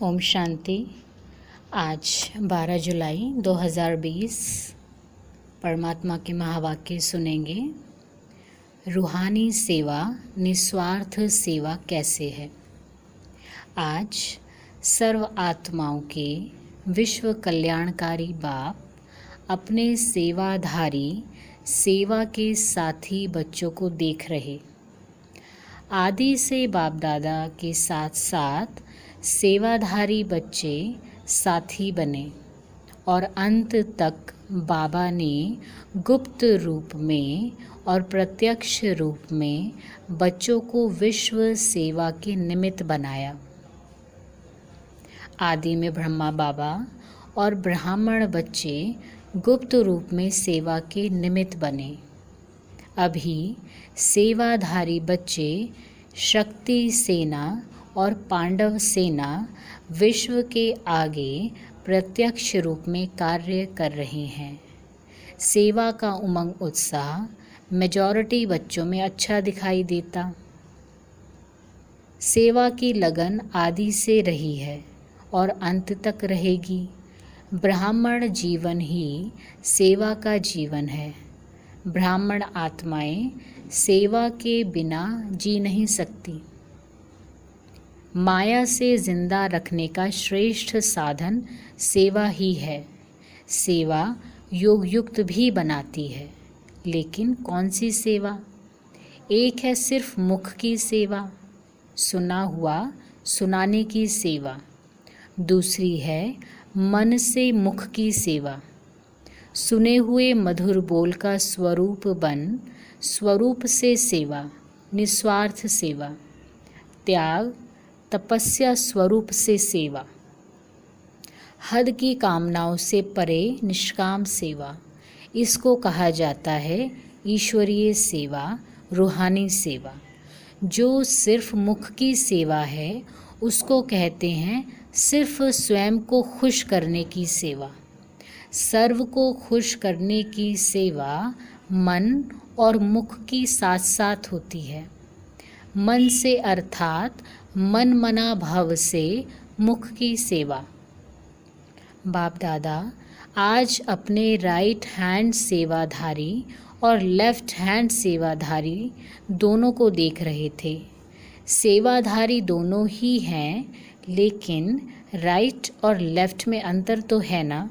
ओम शांति। आज 12 जुलाई 2020 परमात्मा के महावाक्य सुनेंगे। रूहानी सेवा, निस्वार्थ सेवा कैसे है। आज सर्व आत्माओं के विश्व कल्याणकारी बाप अपने सेवाधारी सेवा के साथी बच्चों को देख रहे। आदि से बाप दादा के साथ साथ सेवाधारी बच्चे साथी बने और अंत तक बाबा ने गुप्त रूप में और प्रत्यक्ष रूप में बच्चों को विश्व सेवा के निमित्त बनाया। आदि में ब्रह्मा बाबा और ब्राह्मण बच्चे गुप्त रूप में सेवा के निमित्त बने। अभी सेवाधारी बच्चे शक्ति सेना और पांडव सेना विश्व के आगे प्रत्यक्ष रूप में कार्य कर रहे हैं। सेवा का उमंग उत्साह मेजॉरिटी बच्चों में अच्छा दिखाई देता। सेवा की लगन आदि से रही है और अंत तक रहेगी। ब्राह्मण जीवन ही सेवा का जीवन है। ब्राह्मण आत्माएं सेवा के बिना जी नहीं सकती। माया से जिंदा रखने का श्रेष्ठ साधन सेवा ही है। सेवा योग युक्त भी बनाती है, लेकिन कौन सी सेवा? एक है सिर्फ मुख की सेवा, सुना हुआ सुनाने की सेवा। दूसरी है मन से मुख की सेवा। सुने हुए मधुर बोल का स्वरूप बन स्वरूप से सेवा, निस्वार्थ सेवा। त्याग तपस्या स्वरूप से सेवा। हद की कामनाओं से परे निष्काम सेवा। इसको कहा जाता है ईश्वरीय सेवा, रूहानी सेवा। जो सिर्फ मुख की सेवा है उसको कहते हैं सिर्फ स्वयं को खुश करने की सेवा। सर्व को खुश करने की सेवा मन और मुख की साथ साथ होती है। मन से अर्थात मन मना भाव से मुख की सेवा। बाप दादा आज अपने राइट हैंड सेवाधारी और लेफ्ट हैंड सेवाधारी दोनों को देख रहे थे। सेवाधारी दोनों ही हैं, लेकिन राइट और लेफ्ट में अंतर तो है ना।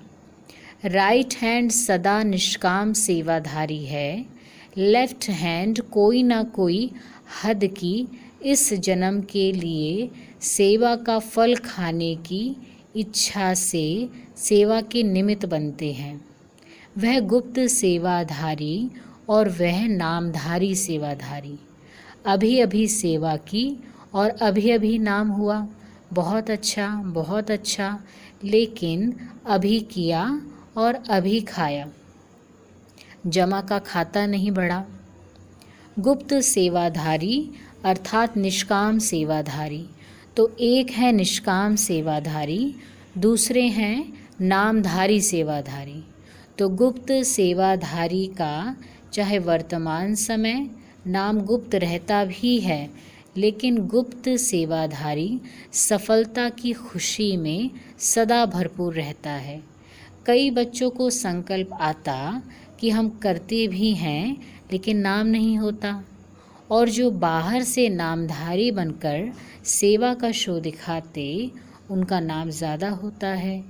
राइट हैंड सदा निष्काम सेवाधारी है। लेफ्ट हैंड कोई ना कोई हद की इस जन्म के लिए सेवा का फल खाने की इच्छा से सेवा के निमित्त बनते हैं। वह गुप्त सेवाधारी और वह नामधारी सेवाधारी। अभी अभी सेवा की और अभी अभी नाम हुआ। बहुत अच्छा, बहुत अच्छा, लेकिन अभी किया और अभी खाया। जमा का खाता नहीं बढ़ा। गुप्त सेवाधारी अर्थात निष्काम सेवाधारी। तो एक है निष्काम सेवाधारी, दूसरे हैं नामधारी सेवाधारी। तो गुप्त सेवाधारी का चाहे वर्तमान समय नाम गुप्त रहता भी है, लेकिन गुप्त सेवाधारी सफलता की खुशी में सदा भरपूर रहता है। कई बच्चों को संकल्प आता कि हम करते भी हैं, लेकिन नाम नहीं होता। और जो बाहर से नामधारी बनकर सेवा का शो दिखाते, उनका नाम ज़्यादा होता है।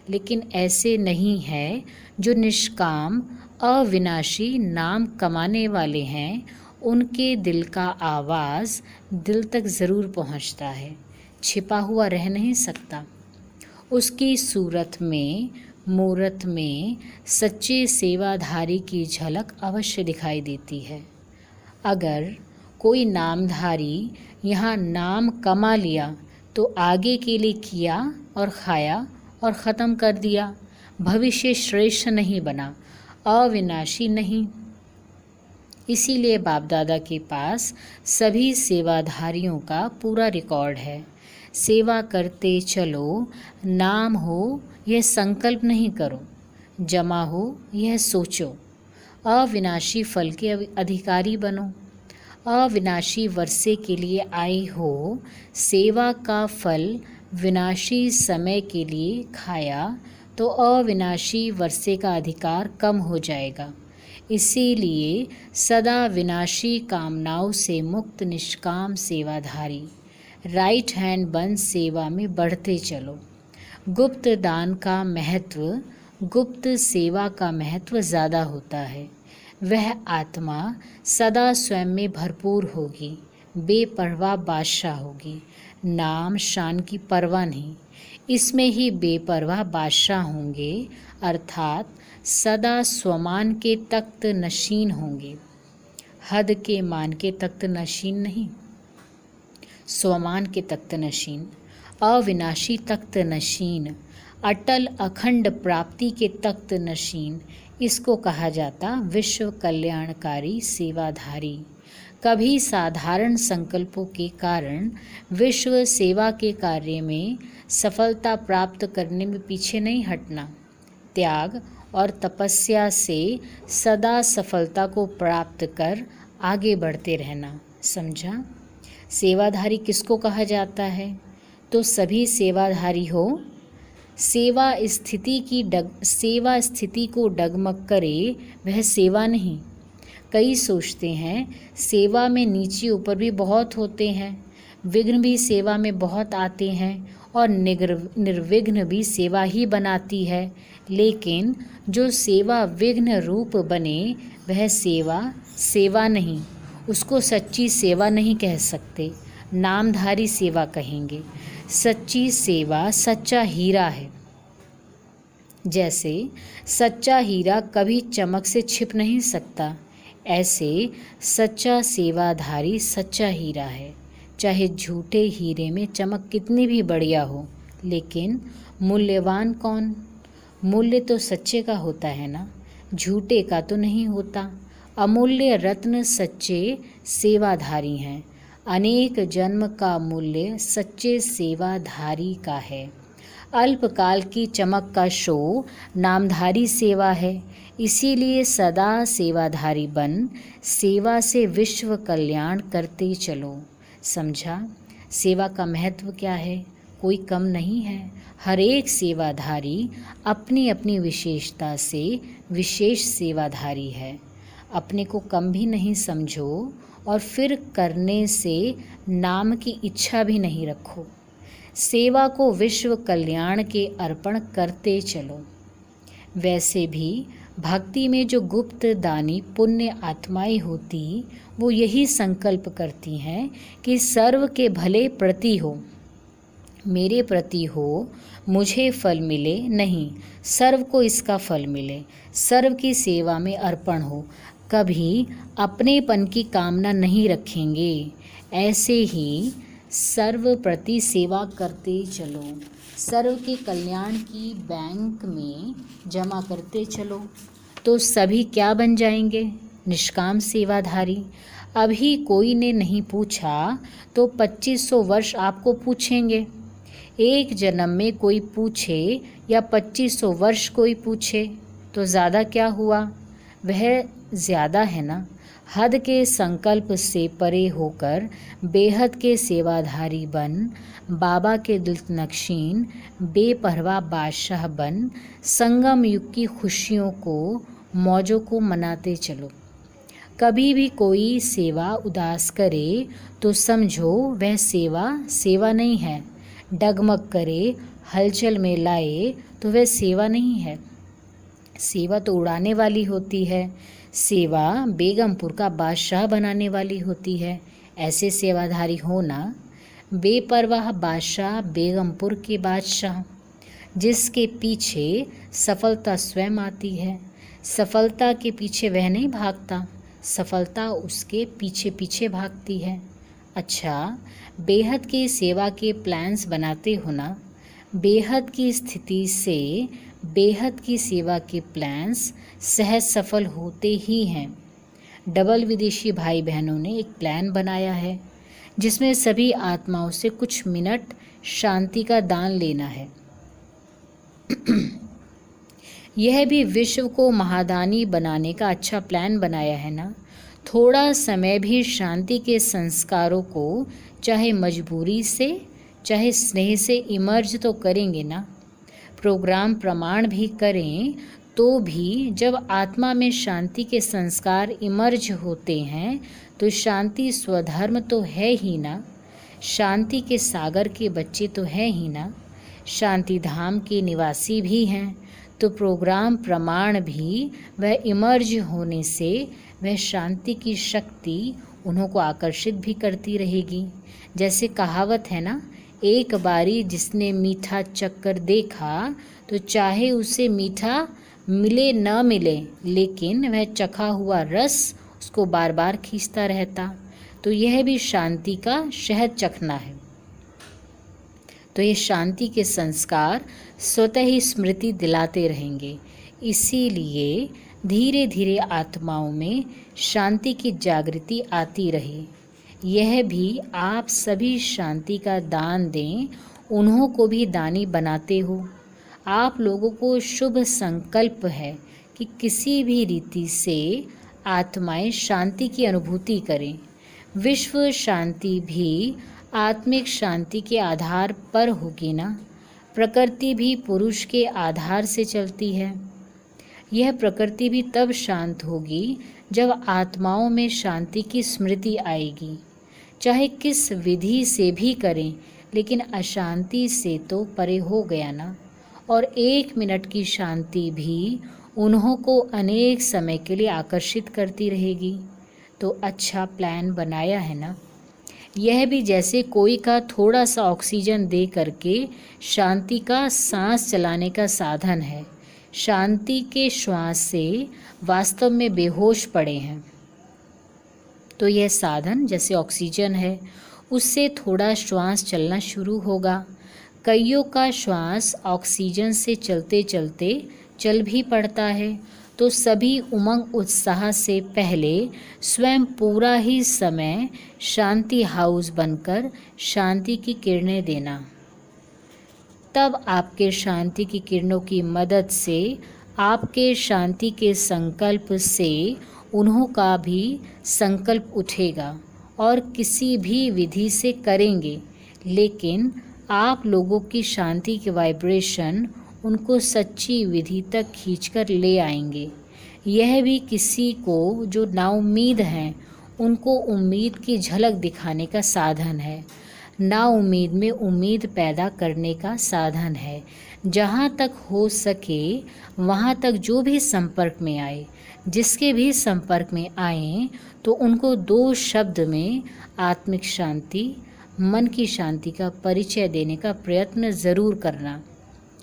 लेकिन ऐसे नहीं है जो निष्काम अविनाशी नाम कमाने वाले हैं। उनके दिल का आवाज़ दिल तक ज़रूर पहुंचता है, छिपा हुआ रह नहीं सकता। उसकी सूरत में, मूरत में सच्चे सेवाधारी की झलक अवश्य दिखाई देती है। अगर कोई नामधारी यहाँ नाम कमा लिया तो आगे के लिए किया और खाया और ख़त्म कर दिया। भविष्य श्रेष्ठ नहीं बना, अविनाशी नहीं। इसीलिए बाप दादा के पास सभी सेवाधारियों का पूरा रिकॉर्ड है। सेवा करते चलो, नाम हो यह संकल्प नहीं करो, जमा हो यह सोचो, अविनाशी फल के अधिकारी बनो। अविनाशी वर्षे के लिए आई हो, सेवा का फल विनाशी समय के लिए खाया तो अविनाशी वर्षे का अधिकार कम हो जाएगा। इसीलिए सदा विनाशी कामनाओं से मुक्त निष्काम सेवाधारी राइट हैंड बन सेवा में बढ़ते चलो। गुप्त दान का महत्व, गुप्त सेवा का महत्व ज़्यादा होता है। वह आत्मा सदा स्वयं में भरपूर होगी, बेपरवाह बादशाह होगी, नाम शान की परवाह नहीं, इसमें ही बेपरवाह बादशाह होंगे, अर्थात सदा स्वमान के तख्त नशीन होंगे। हद के मान के तख्त नशीन नहीं, स्वमान के तख्त नशीन, अविनाशी तख्त नशीन, अटल अखंड प्राप्ति के तख्त नशीन, इसको कहा जाता विश्व कल्याणकारी सेवाधारी। कभी साधारण संकल्पों के कारण विश्व सेवा के कार्य में सफलता प्राप्त करने में पीछे नहीं हटना। त्याग और तपस्या से सदा सफलता को प्राप्त कर आगे बढ़ते रहना। समझा? सेवाधारी किसको कहा जाता है? तो सभी सेवाधारी हो। सेवा स्थिति को डगमग करे वह सेवा नहीं। कई सोचते हैं सेवा में नीचे ऊपर भी बहुत होते हैं, विघ्न भी सेवा में बहुत आते हैं और निर्विघ्न भी सेवा ही बनाती है। लेकिन जो सेवा विघ्न रूप बने वह सेवा नहीं, उसको सच्ची सेवा नहीं कह सकते, नामधारी सेवा कहेंगे। सच्ची सेवा सच्चा हीरा है। जैसे सच्चा हीरा कभी चमक से छिप नहीं सकता, ऐसे सच्चा सेवाधारी सच्चा हीरा है। चाहे झूठे हीरे में चमक कितनी भी बढ़िया हो, लेकिन मूल्यवान कौन? मूल्य तो सच्चे का होता है ना, झूठे का तो नहीं होता। अमूल्य रत्न सच्चे सेवाधारी हैं। अनेक जन्म का मूल्य सच्चे सेवाधारी का है। अल्पकाल की चमक का शो नामधारी सेवा है। इसीलिए सदा सेवाधारी बन सेवा से विश्व कल्याण करते चलो। समझा? सेवा का महत्व क्या है? कोई कम नहीं है। हर एक सेवाधारी अपनी अपनी विशेषता से विशेष सेवाधारी है। अपने को कम भी नहीं समझो और फिर करने से नाम की इच्छा भी नहीं रखो। सेवा को विश्व कल्याण के अर्पण करते चलो। वैसे भी भक्ति में जो गुप्त दानी पुण्य आत्माएं होती, वो यही संकल्प करती हैं कि सर्व के भले प्रति हो, मेरे प्रति हो, मुझे फल मिले नहीं, सर्व को इसका फल मिले, सर्व की सेवा में अर्पण हो। कभी अपनेपन की कामना नहीं रखेंगे। ऐसे ही सर्व प्रति सेवा करते चलो। सर्व के कल्याण की बैंक में जमा करते चलो, तो सभी क्या बन जाएंगे? निष्काम सेवाधारी। अभी कोई ने नहीं पूछा तो 2500 वर्ष आपको पूछेंगे। एक जन्म में कोई पूछे या 2500 वर्ष कोई पूछे तो ज़्यादा क्या हुआ? वह ज़्यादा है ना। हद के संकल्प से परे होकर बेहद के सेवाधारी बन, बाबा के दिल नक्शीन बेपरवाह बादशाह बन, संगम युग की खुशियों को, मौजों को मनाते चलो। कभी भी कोई सेवा उदास करे तो समझो वह सेवा नहीं है। डगमग करे, हलचल में लाए तो वह सेवा नहीं है। सेवा तो उड़ाने वाली होती है। सेवा बेगमपुर का बादशाह बनाने वाली होती है। ऐसे सेवाधारी होना। बेपरवाह बादशाह बेगमपुर के बादशाह, जिसके पीछे सफलता स्वयं आती है। सफलता के पीछे वह नहीं भागता, सफलता उसके पीछे पीछे भागती है। अच्छा, बेहद की सेवा के प्लान्स बनाते हो ना। बेहद की स्थिति से बेहद की सेवा के प्लान्स सहज सफल होते ही हैं। डबल विदेशी भाई बहनों ने एक प्लान बनाया है जिसमें सभी आत्माओं से कुछ मिनट शांति का दान लेना है। यह भी विश्व को महादानी बनाने का अच्छा प्लान बनाया है ना। थोड़ा समय भी शांति के संस्कारों को, चाहे मजबूरी से चाहे स्नेह से इमर्ज तो करेंगे ना, प्रोग्राम प्रमाण भी करें तो भी जब आत्मा में शांति के संस्कार इमर्ज होते हैं तो शांति स्वधर्म तो है ही ना, शांति के सागर के बच्चे तो हैं ही ना, शांति धाम के निवासी भी हैं, तो प्रोग्राम प्रमाण भी वह इमर्ज होने से वह शांति की शक्ति उन्हों को आकर्षित भी करती रहेगी। जैसे कहावत है ना, एक बारी जिसने मीठा चक्कर देखा तो चाहे उसे मीठा मिले न मिले, लेकिन वह चखा हुआ रस उसको बार बार खींचता रहता। तो यह भी शांति का शहद चखना है। तो ये शांति के संस्कार स्वतः ही स्मृति दिलाते रहेंगे। इसीलिए धीरे धीरे आत्माओं में शांति की जागृति आती रहे। यह भी आप सभी शांति का दान दें, उन्हों को भी दानी बनाते हो। आप लोगों को शुभ संकल्प है कि किसी भी रीति से आत्माएं शांति की अनुभूति करें। विश्व शांति भी आत्मिक शांति के आधार पर होगी ना। प्रकृति भी पुरुष के आधार से चलती है। यह प्रकृति भी तब शांत होगी जब आत्माओं में शांति की स्मृति आएगी। चाहे किस विधि से भी करें, लेकिन अशांति से तो परे हो गया ना। और 1 मिनट की शांति भी उन्हों को अनेक समय के लिए आकर्षित करती रहेगी। तो अच्छा प्लान बनाया है ना। यह भी जैसे कोई का थोड़ा सा ऑक्सीजन दे करके शांति का सांस चलाने का साधन है। शांति के श्वास से वास्तव में बेहोश पड़े हैं। तो यह साधन जैसे ऑक्सीजन है, उससे थोड़ा श्वास चलना शुरू होगा। कईयों का श्वास ऑक्सीजन से चलते चलते चल भी पड़ता है। तो सभी उमंग उत्साह से पहले स्वयं पूरा ही समय शांति हाउस बनकर शांति की किरणें देना। तब आपके शांति की किरणों की मदद से, आपके शांति के संकल्प से उन्हों का भी संकल्प उठेगा और किसी भी विधि से करेंगे, लेकिन आप लोगों की शांति के वाइब्रेशन उनको सच्ची विधि तक खींचकर ले आएंगे। यह भी किसी को जो नाउम्मीद हैं उनको उम्मीद की झलक दिखाने का साधन है। नाउम्मीद में उम्मीद पैदा करने का साधन है। जहाँ तक हो सके वहाँ तक जो भी संपर्क में आए, जिसके भी संपर्क में आए, तो उनको 2 शब्द में आत्मिक शांति, मन की शांति का परिचय देने का प्रयत्न ज़रूर करना।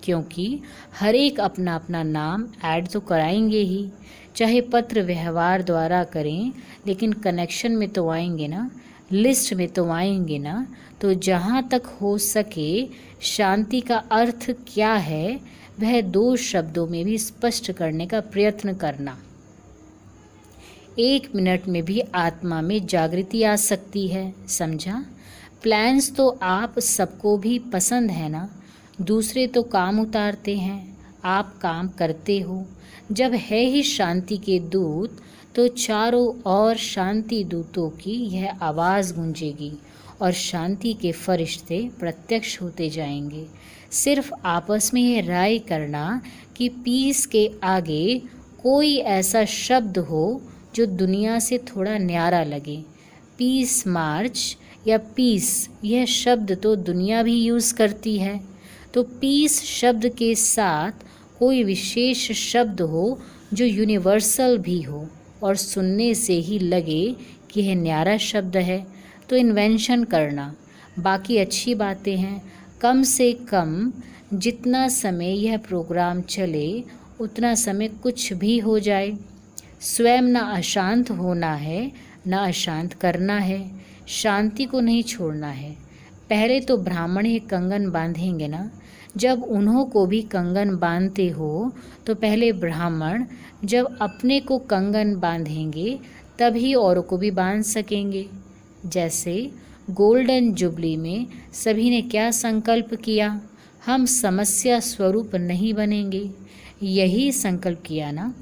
क्योंकि हर एक अपना अपना नाम ऐड तो कराएंगे ही, चाहे पत्र व्यवहार द्वारा करें, लेकिन कनेक्शन में तो आएंगे ना, लिस्ट में तो आएंगे ना। तो जहाँ तक हो सके शांति का अर्थ क्या है वह 2 शब्दों में भी स्पष्ट करने का प्रयत्न करना। 1 मिनट में भी आत्मा में जागृति आ सकती है, समझा। प्लान्स तो आप सबको भी पसंद है ना। दूसरे तो काम उतारते हैं, आप काम करते हो। जब है ही शांति के दूत, तो चारों ओर शांति दूतों की यह आवाज़ गूंजेगी और शांति के फरिश्ते प्रत्यक्ष होते जाएंगे। सिर्फ आपस में यह राय करना कि पीस के आगे कोई ऐसा शब्द हो जो दुनिया से थोड़ा न्यारा लगे। पीस मार्च या पीस, यह शब्द तो दुनिया भी यूज़ करती है। तो पीस शब्द के साथ कोई विशेष शब्द हो जो यूनिवर्सल भी हो और सुनने से ही लगे कि यह न्यारा शब्द है, तो इन्वेंशन करना। बाकी अच्छी बातें हैं। कम से कम जितना समय यह प्रोग्राम चले उतना समय कुछ भी हो जाए। स्वयं न अशांत होना है, न अशांत करना है। शांति को नहीं छोड़ना है। पहले तो ब्राह्मण ही कंगन बांधेंगे ना। जब उन्हों को भी कंगन बांधते हो तो पहले ब्राह्मण जब अपने को कंगन बांधेंगे तभी औरों को भी बांध सकेंगे। जैसे गोल्डन जुबली में सभी ने क्या संकल्प किया, हम समस्या स्वरूप नहीं बनेंगे। यही संकल्प किया ना।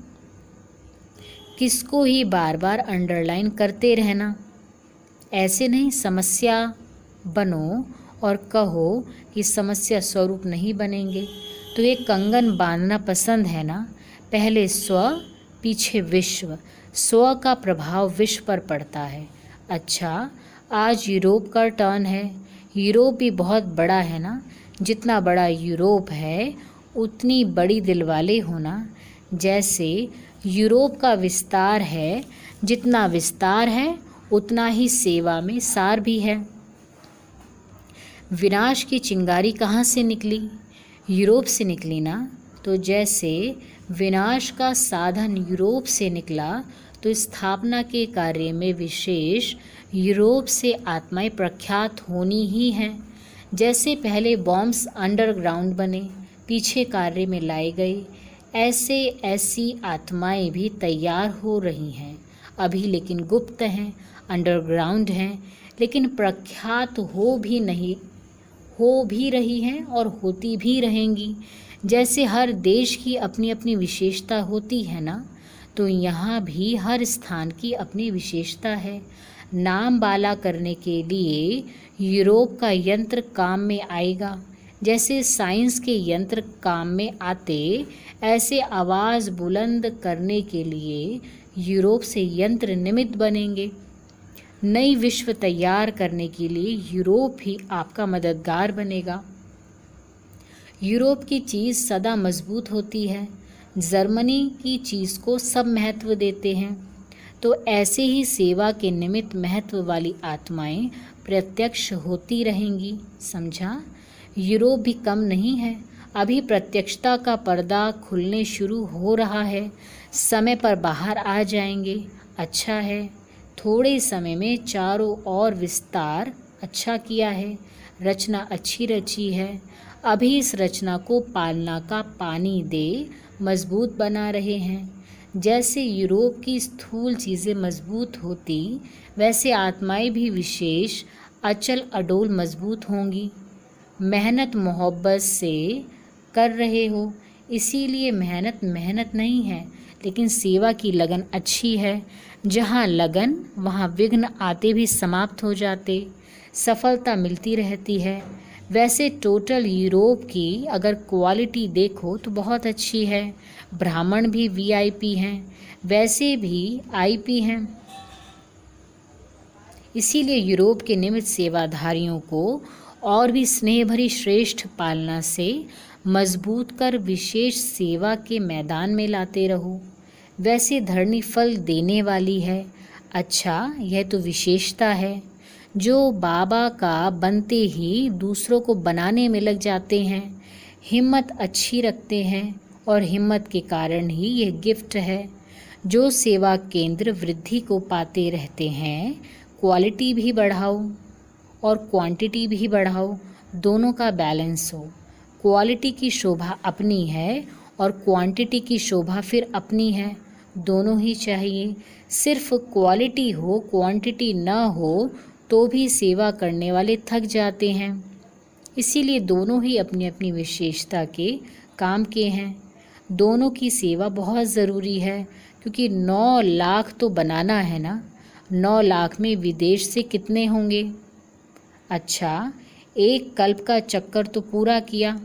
किसको ही बार बार अंडरलाइन करते रहना। ऐसे नहीं समस्या बनो और कहो कि समस्या स्वरूप नहीं बनेंगे। तो ये कंगन बांधना पसंद है ना? पहले स्व, पीछे विश्व। स्व का प्रभाव विश्व पर पड़ता है। अच्छा, आज यूरोप का टर्न है। यूरोप भी बहुत बड़ा है ना? जितना बड़ा यूरोप है उतनी बड़ी दिलवाले होना। जैसे यूरोप का विस्तार है, जितना विस्तार है उतना ही सेवा में सार भी है। विनाश की चिंगारी कहाँ से निकली? यूरोप से निकली ना? तो जैसे विनाश का साधन यूरोप से निकला, तो स्थापना के कार्य में विशेष यूरोप से आत्माएं प्रख्यात होनी ही हैं। जैसे पहले बॉम्ब्स अंडरग्राउंड बने, पीछे कार्य में लाए गए, ऐसे ऐसी आत्माएं भी तैयार हो रही हैं अभी, लेकिन गुप्त हैं, अंडरग्राउंड हैं, लेकिन प्रख्यात हो भी रही हैं और होती भी रहेंगी। जैसे हर देश की अपनी अपनी विशेषता होती है ना, तो यहाँ भी हर स्थान की अपनी विशेषता है। नाम बाला करने के लिए यूरोप का यंत्र काम में आएगा। जैसे साइंस के यंत्र काम में आते, ऐसे आवाज़ बुलंद करने के लिए यूरोप से यंत्र निमित्त बनेंगे। नई विश्व तैयार करने के लिए यूरोप ही आपका मददगार बनेगा। यूरोप की चीज़ सदा मजबूत होती है, जर्मनी की चीज़ को सब महत्व देते हैं। तो ऐसे ही सेवा के निमित्त महत्व वाली आत्माएं प्रत्यक्ष होती रहेंगी। समझा? यूरोप भी कम नहीं है। अभी प्रत्यक्षता का पर्दा खुलने शुरू हो रहा है, समय पर बाहर आ जाएंगे। अच्छा है, थोड़े समय में चारों ओर विस्तार अच्छा किया है, रचना अच्छी रची है। अभी इस रचना को पालना का पानी दे मजबूत बना रहे हैं। जैसे यूरोप की स्थूल चीज़ें मजबूत होती, वैसे आत्माएं भी विशेष अचल अडोल मजबूत होंगी। मेहनत मोहब्बत से कर रहे हो, इसीलिए मेहनत नहीं है, लेकिन सेवा की लगन अच्छी है। जहाँ लगन वहाँ विघ्न आते भी समाप्त हो जाते, सफलता मिलती रहती है। वैसे टोटल यूरोप की अगर क्वालिटी देखो तो बहुत अच्छी है। ब्राह्मण भी वीआईपी हैं, वैसे भी आईपी हैं। इसीलिए यूरोप के निमित्त सेवाधारियों को और भी स्नेह भरी श्रेष्ठ पालना से मजबूत कर विशेष सेवा के मैदान में लाते रहो। वैसे धरनी फल देने वाली है। अच्छा, यह तो विशेषता है। जो बाबा का बनते ही दूसरों को बनाने में लग जाते हैं, हिम्मत अच्छी रखते हैं, और हिम्मत के कारण ही यह गिफ्ट है। जो सेवा केंद्र वृद्धि को पाते रहते हैं, क्वालिटी भी बढ़ाओ और क्वांटिटी भी बढ़ाओ, दोनों का बैलेंस हो। क्वालिटी की शोभा अपनी है और क्वांटिटी की शोभा फिर अपनी है, दोनों ही चाहिए। सिर्फ क्वालिटी हो क्वांटिटी न हो तो भी सेवा करने वाले थक जाते हैं। इसीलिए दोनों ही अपनी अपनी विशेषता के काम के हैं। दोनों की सेवा बहुत ज़रूरी है, क्योंकि 9 लाख तो बनाना है ना। 9 लाख में विदेश से कितने होंगे? अच्छा, एक कल्प का चक्कर तो पूरा किया।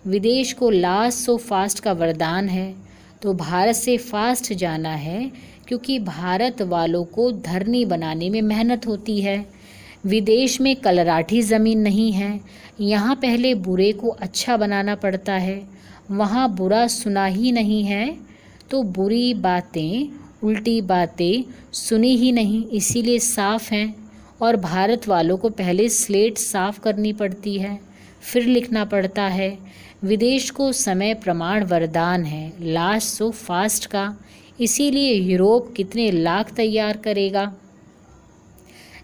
विदेश को लास्ट सो फास्ट का वरदान है, तो भारत से फास्ट जाना है, क्योंकि भारत वालों को धरनी बनाने में मेहनत होती है। विदेश में कलराठी ज़मीन नहीं है। यहाँ पहले बुरे को अच्छा बनाना पड़ता है। वहाँ बुरा सुना ही नहीं है, तो बुरी बातें उल्टी बातें सुनी ही नहीं, इसीलिए साफ हैं। और भारत वालों को पहले स्लेट साफ करनी पड़ती है, फिर लिखना पड़ता है। विदेश को समय प्रमाण वरदान है, लास्ट सो फास्ट का। इसीलिए यूरोप कितने लाख तैयार करेगा।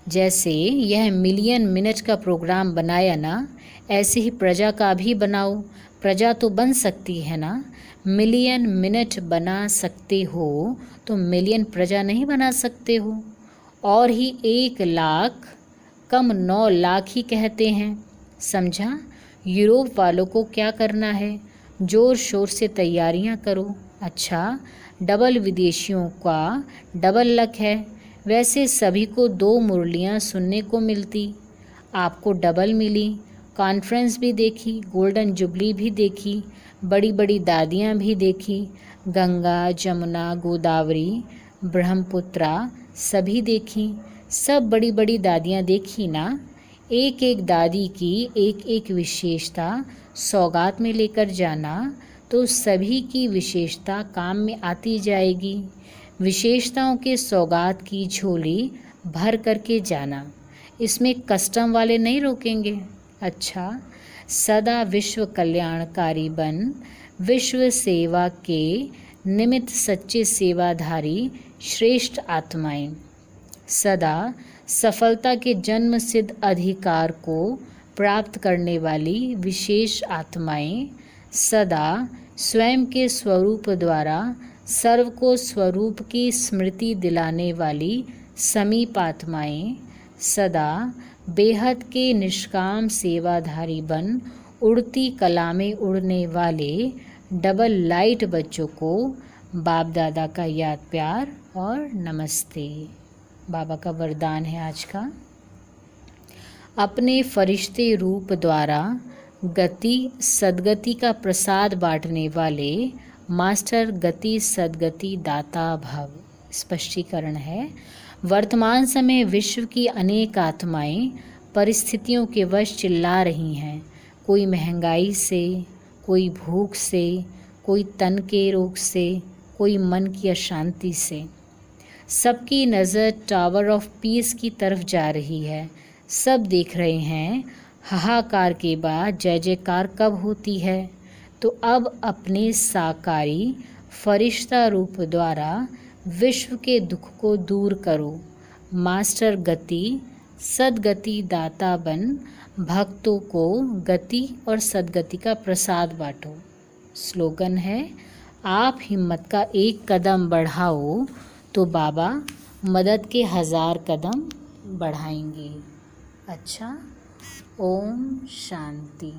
जैसे यह मिलियन मिनट का प्रोग्राम बनाया ना, ऐसे ही प्रजा का भी बनाओ। प्रजा तो बन सकती है ना, मिलियन मिनट बना सकते हो तो मिलियन प्रजा नहीं बना सकते हो। और ही 1 लाख कम 9 लाख ही कहते हैं। समझा? यूरोप वालों को क्या करना है? जोर शोर से तैयारियां करो। अच्छा, डबल विदेशियों का डबल लक है। वैसे सभी को 2 मुरलियां सुनने को मिलती, आपको डबल मिली, कॉन्फ्रेंस भी देखी, गोल्डन जुबली भी देखी, बड़ी बड़ी दादियाँ भी देखी, गंगा, जमुना, गोदावरी, ब्रह्मपुत्रा सभी देखी। सब बड़ी बड़ी दादियाँ देखी ना। एक एक दादी की एक एक विशेषता सौगात में लेकर जाना तो सभी की विशेषता काम में आती जाएगी। विशेषताओं के सौगात की झोली भर करके जाना, इसमें कस्टम वाले नहीं रोकेंगे। अच्छा, सदा विश्व कल्याणकारी बन, विश्व सेवा के निमित्त सच्चे सेवाधारी श्रेष्ठ आत्माएं, सदा सफलता के जन्म सिद्ध अधिकार को प्राप्त करने वाली विशेष आत्माएं, सदा स्वयं के स्वरूप द्वारा सर्व को स्वरूप की स्मृति दिलाने वाली समीप आत्माएं, सदा बेहद के निष्काम सेवाधारी बन उड़ती कला में उड़ने वाले डबल लाइट बच्चों को बाप दादा का याद प्यार और नमस्ते। बाबा का वरदान है आज का, अपने फरिश्ते रूप द्वारा गति सद्गति का प्रसाद बांटने वाले मास्टर गति सद्गति दाता भव। स्पष्टीकरण है, वर्तमान समय विश्व की अनेक आत्माएं परिस्थितियों के वश चिल्ला रही हैं। कोई महंगाई से, कोई भूख से, कोई तन के रोग से, कोई मन की अशांति से। सबकी नज़र टावर ऑफ पीस की तरफ जा रही है। सब देख रहे हैं हाहाकार के बाद जय जयकार कब होती है। तो अब अपने साकारी फरिश्ता रूप द्वारा विश्व के दुख को दूर करो। मास्टर गति सद्गति दाता बन भक्तों को गति और सद्गति का प्रसाद बांटो। स्लोगन है, आप हिम्मत का एक कदम बढ़ाओ तो बाबा मदद के 1000 कदम बढ़ाएंगे। अच्छा, ओम शांति।